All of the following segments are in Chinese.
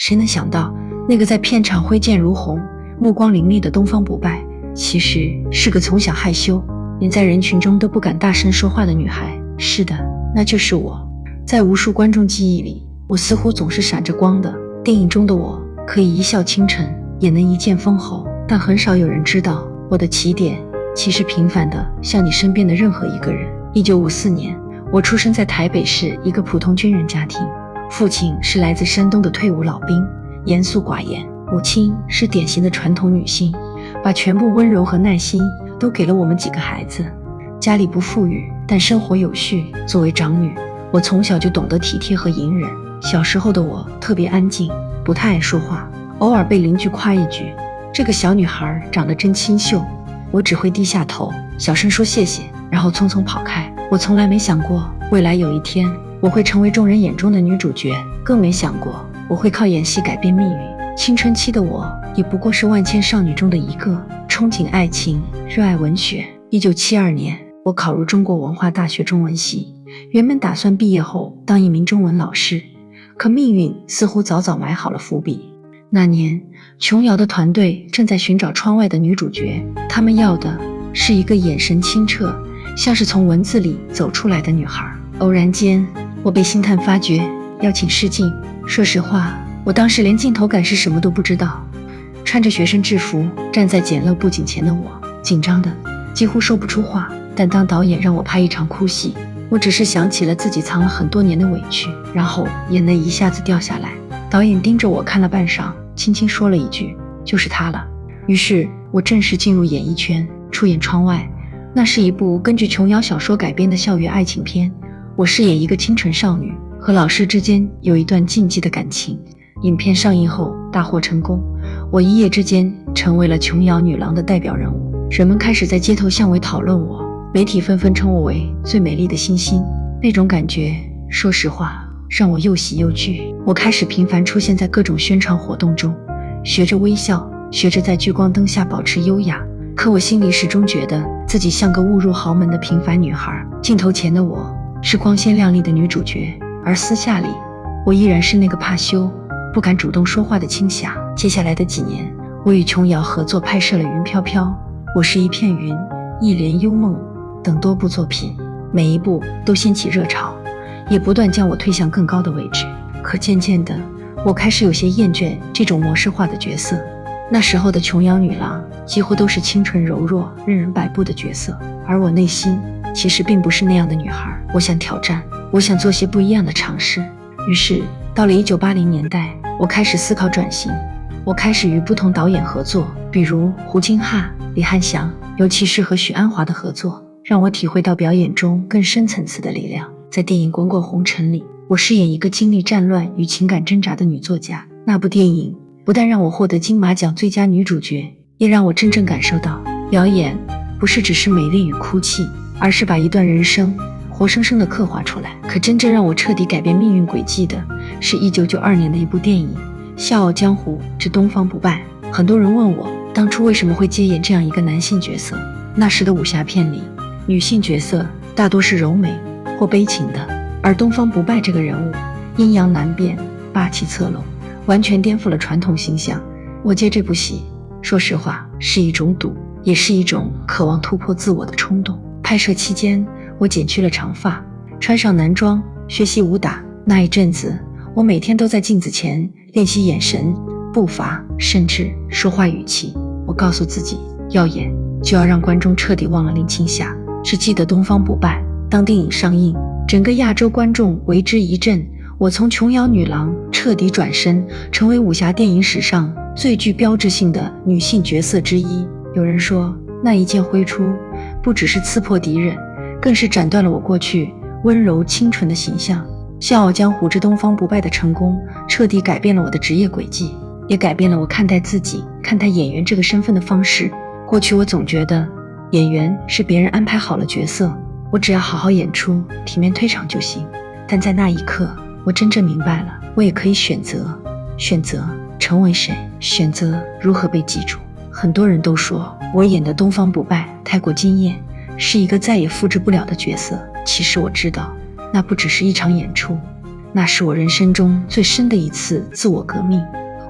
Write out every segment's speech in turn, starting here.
谁能想到，那个在片场挥剑如虹、目光凌厉的东方不败，其实是个从小害羞，连在人群中都不敢大声说话的女孩。是的，那就是我。在无数观众记忆里，我似乎总是闪着光的。电影中的我可以一笑倾城，也能一剑封喉，但很少有人知道，我的起点其实平凡的像你身边的任何一个人。1954年，我出生在台北市一个普通军人家庭，父亲是来自山东的退伍老兵，严肃寡言；母亲是典型的传统女性，把全部温柔和耐心都给了我们几个孩子。家里不富裕，但生活有序。作为长女，我从小就懂得体贴和隐忍。小时候的我特别安静，不太爱说话，偶尔被邻居夸一句这个小女孩长得真清秀，我只会低下头，小声说谢谢，然后匆匆跑开。我从来没想过未来有一天我会成为众人眼中的女主角，更没想过我会靠演戏改变命运。青春期的我也不过是万千少女中的一个，憧憬爱情，热爱文学。1972年，我考入中国文化大学中文系，原本打算毕业后当一名中文老师，可命运似乎早早埋好了伏笔。那年，琼瑶的团队正在寻找窗外的女主角，他们要的是一个眼神清澈，像是从文字里走出来的女孩。偶然间，我被星探发掘，邀请试镜。说实话，我当时连镜头感是什么都不知道。穿着学生制服站在简陋布景前的我，紧张的几乎说不出话。但当导演让我拍一场哭戏，我只是想起了自己藏了很多年的委屈，然后眼泪一下子掉下来。导演盯着我看了半晌，轻轻说了一句，就是她了。于是我正式进入演艺圈，出演《窗外》。那是一部根据琼瑶小说改编的校园爱情片，我饰演一个清纯少女，和老师之间有一段禁忌的感情。影片上映后大获成功，我一夜之间成为了琼瑶女郎的代表人物。人们开始在街头巷尾讨论我，媒体纷纷称我为最美丽的星星。那种感觉，说实话，让我又喜又惧。我开始频繁出现在各种宣传活动中，学着微笑，学着在聚光灯下保持优雅。可我心里始终觉得自己像个误入豪门的平凡女孩。镜头前的我是光鲜亮丽的女主角，而私下里，我依然是那个怕羞、不敢主动说话的青霞。接下来的几年，我与琼瑶合作拍摄了《云飘飘》《我是一片云》《一帘幽梦》等多部作品，每一部都掀起热潮，也不断将我推向更高的位置。可渐渐的，我开始有些厌倦这种模式化的角色。那时候的琼瑶女郎几乎都是清纯柔弱、任人摆布的角色，而我内心其实并不是那样的女孩。我想挑战，我想做些不一样的尝试。于是到了1980年代，我开始思考转型。我开始与不同导演合作，比如胡金铨、李翰祥，尤其是和许鞍华的合作，让我体会到表演中更深层次的力量。在电影《滚滚红尘》里，我饰演一个经历战乱与情感挣扎的女作家。那部电影不但让我获得金马奖最佳女主角，也让我真正感受到表演不是只是美丽与哭泣，而是把一段人生活生生地刻画出来。可真正让我彻底改变命运轨迹的是1992年的一部电影《笑傲江湖之东方不败》。很多人问我当初为什么会接演这样一个男性角色。那时的武侠片里，女性角色大多是柔美或悲情的，而东方不败这个人物阴阳难辨，霸气侧漏，完全颠覆了传统形象。我接这部戏，说实话是一种赌，也是一种渴望突破自我的冲动。拍摄期间，我剪去了长发，穿上男装，学习武打。那一阵子，我每天都在镜子前练习眼神、步伐，甚至说话语气。我告诉自己，要演就要让观众彻底忘了林青霞，只记得东方不败。当电影上映，整个亚洲观众为之一振。我从琼瑶女郎彻底转身，成为武侠电影史上最具标志性的女性角色之一。有人说，那一剑挥出，不只是刺破敌人，更是斩断了我过去温柔清纯的形象。笑傲江湖之东方不败的成功，彻底改变了我的职业轨迹，也改变了我看待自己、看待演员这个身份的方式。过去我总觉得演员是别人安排好了角色，我只要好好演出，体面退场就行。但在那一刻，我真正明白了，我也可以选择成为谁，选择如何被记住。很多人都说我演的东方不败太过惊艳，是一个再也复制不了的角色。其实我知道，那不只是一场演出，那是我人生中最深的一次自我革命。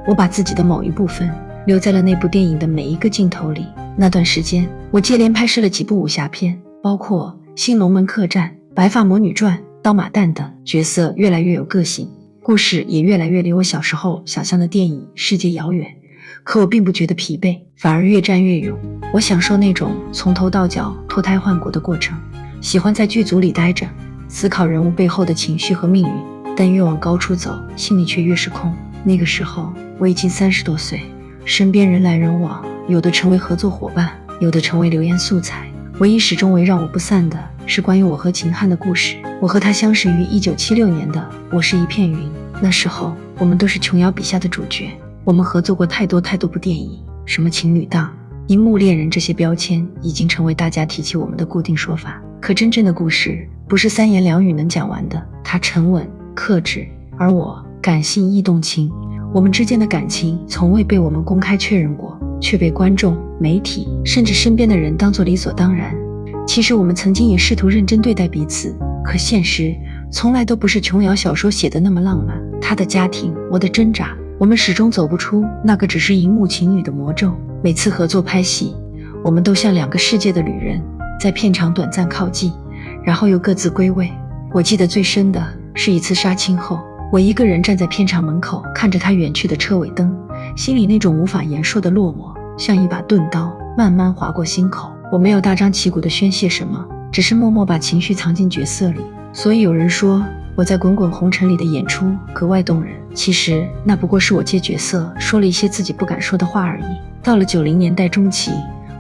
我把自己的某一部分留在了那部电影的每一个镜头里。那段时间，我接连拍摄了几部武侠片，包括《新龙门客栈》《白发魔女传》《刀马旦》等，角色越来越有个性，故事也越来越离我小时候想象的电影世界遥远。可我并不觉得疲惫，反而越战越勇。我享受那种从头到脚脱胎换骨的过程，喜欢在剧组里待着，思考人物背后的情绪和命运。但越往高处走，心里却越是空。那个时候我已经30多岁，身边人来人往，有的成为合作伙伴，有的成为流言素材。唯一始终围绕我不散的是关于我和秦汉的故事。我和他相识于1976年的《我是一片云》，那时候我们都是琼瑶笔下的主角。我们合作过太多部电影，什么情侣档、荧幕恋人，这些标签已经成为大家提起我们的固定说法。可真正的故事不是3言2语能讲完的，它沉稳克制，而我感性易动情。我们之间的感情从未被我们公开确认过，却被观众、媒体甚至身边的人当作理所当然。其实我们曾经也试图认真对待彼此，可现实从来都不是琼瑶小说写的那么浪漫。他的家庭，我的挣扎，我们始终走不出那个只是荧幕情侣的魔咒。每次合作拍戏，我们都像2个世界的旅人，在片场短暂靠近，然后又各自归位。我记得最深的是一次杀青后，我一个人站在片场门口，看着他远去的车尾灯，心里那种无法言说的落寞，像一把钝刀慢慢划过心口。我没有大张旗鼓地宣泄什么，只是默默把情绪藏进角色里。所以有人说我在《滚滚红尘》里的演出格外动人，其实那不过是我借角色说了一些自己不敢说的话而已。到了90年代中期，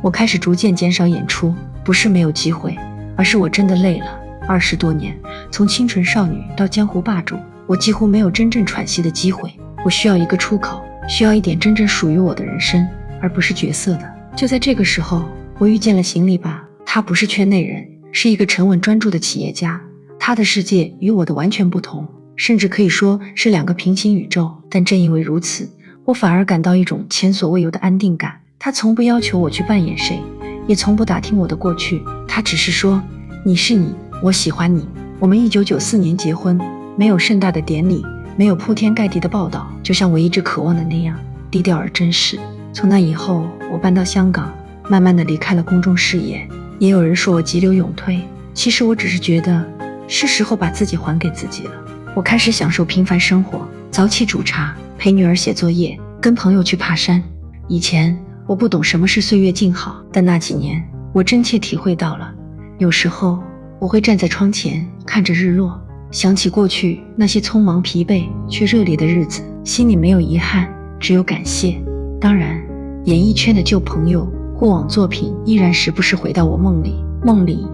我开始逐渐减少演出，不是没有机会，而是我真的累了。20多年，从清纯少女到江湖霸主，我几乎没有真正喘息的机会。我需要一个出口，需要一点真正属于我的人生，而不是角色的。就在这个时候，我遇见了行李吧。他不是圈内人，是一个沉稳专注的企业家。他的世界与我的完全不同，甚至可以说是2个平行宇宙。但正因为如此，我反而感到一种前所未有的安定感。他从不要求我去扮演谁，也从不打听我的过去，他只是说，你是你，我喜欢你。我们1994年结婚，没有盛大的典礼，没有铺天盖地的报道，就像我一直渴望的那样，低调而真实。从那以后，我搬到香港，慢慢的离开了公众视野。也有人说我急流勇退，其实我只是觉得是时候把自己还给自己了。我开始享受平凡生活，早起煮茶，陪女儿写作业，跟朋友去爬山。以前我不懂什么是岁月静好，但那几年我真切体会到了。有时候我会站在窗前看着日落，想起过去那些匆忙疲惫却热烈的日子，心里没有遗憾，只有感谢。当然，演艺圈的旧朋友、过往作品依然时不时回到我梦里。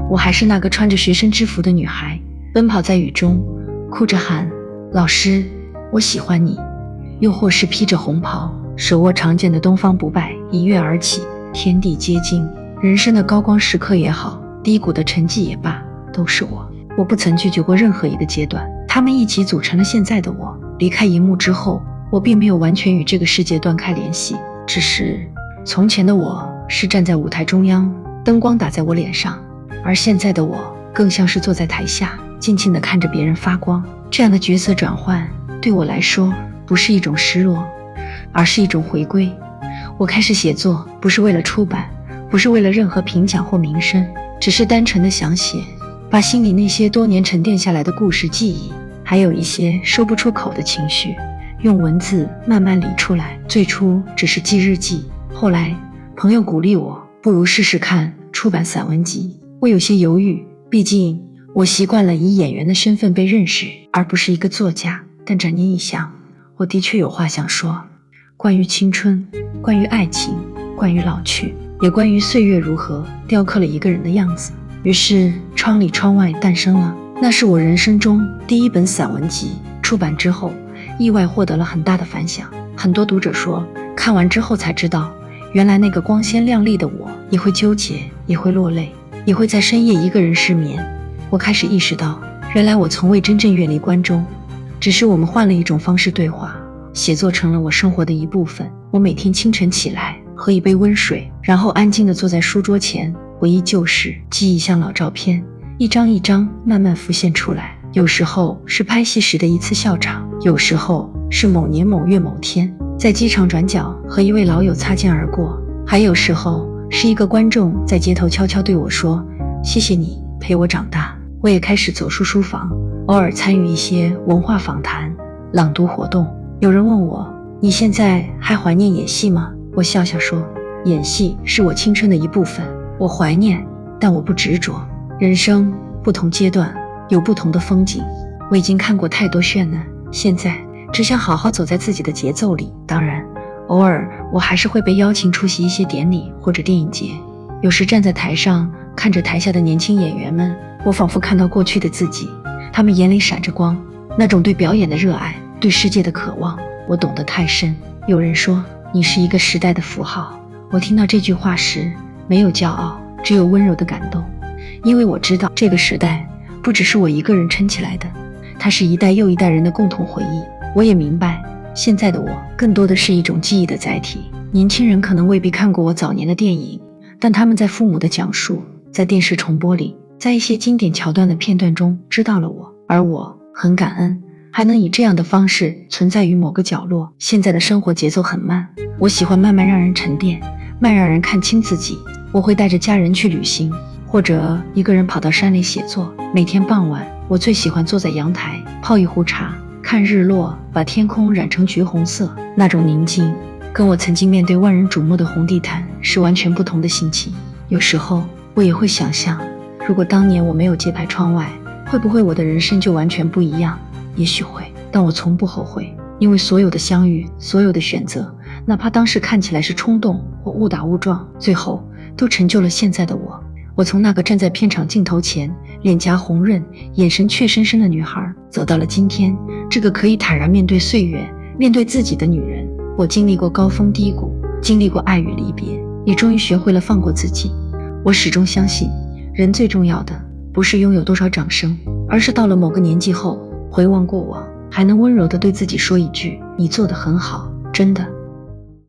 我还是那个穿着学生制服的女孩，奔跑在雨中，哭着喊老师我喜欢你。又或是披着红袍，手握长剑的东方不败一跃而起，天地皆惊。人生的高光时刻也好，低谷的沉寂也罢，都是我。我不曾拒绝过任何一个阶段，他们一起组成了现在的我。离开荧幕之后，我并没有完全与这个世界断开联系，只是从前的我是站在舞台中央，灯光打在我脸上，而现在的我更像是坐在台下，静静地看着别人发光。这样的角色转换对我来说不是一种失落，而是一种回归。我开始写作，不是为了出版，不是为了任何评奖或名声，只是单纯的想写，把心里那些多年沉淀下来的故事记忆，还有一些说不出口的情绪，用文字慢慢理出来。最初只是记日记，后来朋友鼓励我不如试试看出版散文集。我有些犹豫，毕竟我习惯了以演员的身份被认识，而不是一个作家。但转念一想，我的确有话想说，关于青春，关于爱情，关于老去，也关于岁月如何雕刻了一个人的样子。于是窗里窗外诞生了，那是我人生中第一本散文集。出版之后意外获得了很大的反响，很多读者说看完之后才知道，原来那个光鲜亮丽的我也会纠结，也会落泪，也会在深夜一个人失眠。我开始意识到，原来我从未真正远离观众，只是我们换了一种方式对话。写作成了我生活的一部分。我每天清晨起来，喝一杯温水，然后安静地坐在书桌前，回忆旧事，记忆像老照片，一张一张慢慢浮现出来。有时候是拍戏时的一次笑场，有时候是某年某月某天在机场转角和一位老友擦肩而过，还有时候是一个观众在街头悄悄对我说：“谢谢你陪我长大。”我也开始走出书房，偶尔参与一些文化访谈、朗读活动。有人问我：“你现在还怀念演戏吗？”我笑笑说：“演戏是我青春的一部分，我怀念，但我不执着。人生不同阶段有不同的风景，我已经看过太多绚烂，现在只想好好走在自己的节奏里。当然，偶尔我还是会被邀请出席一些典礼或者电影节，有时站在台上看着台下的年轻演员们，我仿佛看到过去的自己，他们眼里闪着光，那种对表演的热爱，对世界的渴望，我懂得太深。有人说你是一个时代的符号，我听到这句话时没有骄傲，只有温柔的感动，因为我知道这个时代不只是我一个人撑起来的，它是一代又一代人的共同回忆。我也明白，现在的我更多的是一种记忆的载体。年轻人可能未必看过我早年的电影，但他们在父母的讲述，在电视重播里，在一些经典桥段的片段中知道了我，而我很感恩还能以这样的方式存在于某个角落。现在的生活节奏很慢，我喜欢慢慢让人沉淀，慢让人看清自己。我会带着家人去旅行，或者一个人跑到山里写作。每天傍晚，我最喜欢坐在阳台泡一壶茶，看日落，把天空染成橘红色，那种宁静跟我曾经面对万人瞩目的红地毯是完全不同的心情。有时候我也会想象，如果当年我没有街牌窗外，会不会我的人生就完全不一样？也许会，但我从不后悔，因为所有的相遇，所有的选择，哪怕当时看起来是冲动或误打误撞，最后都成就了现在的我。我从那个站在片场镜头前，脸颊红润，眼神怯生生的女孩，走到了今天这个可以坦然面对岁月，面对自己的女人。我经历过高峰低谷，经历过爱与离别，也终于学会了放过自己。我始终相信，人最重要的不是拥有多少掌声，而是到了某个年纪后，回望过往，还能温柔地对自己说一句：“你做得很好，真的。”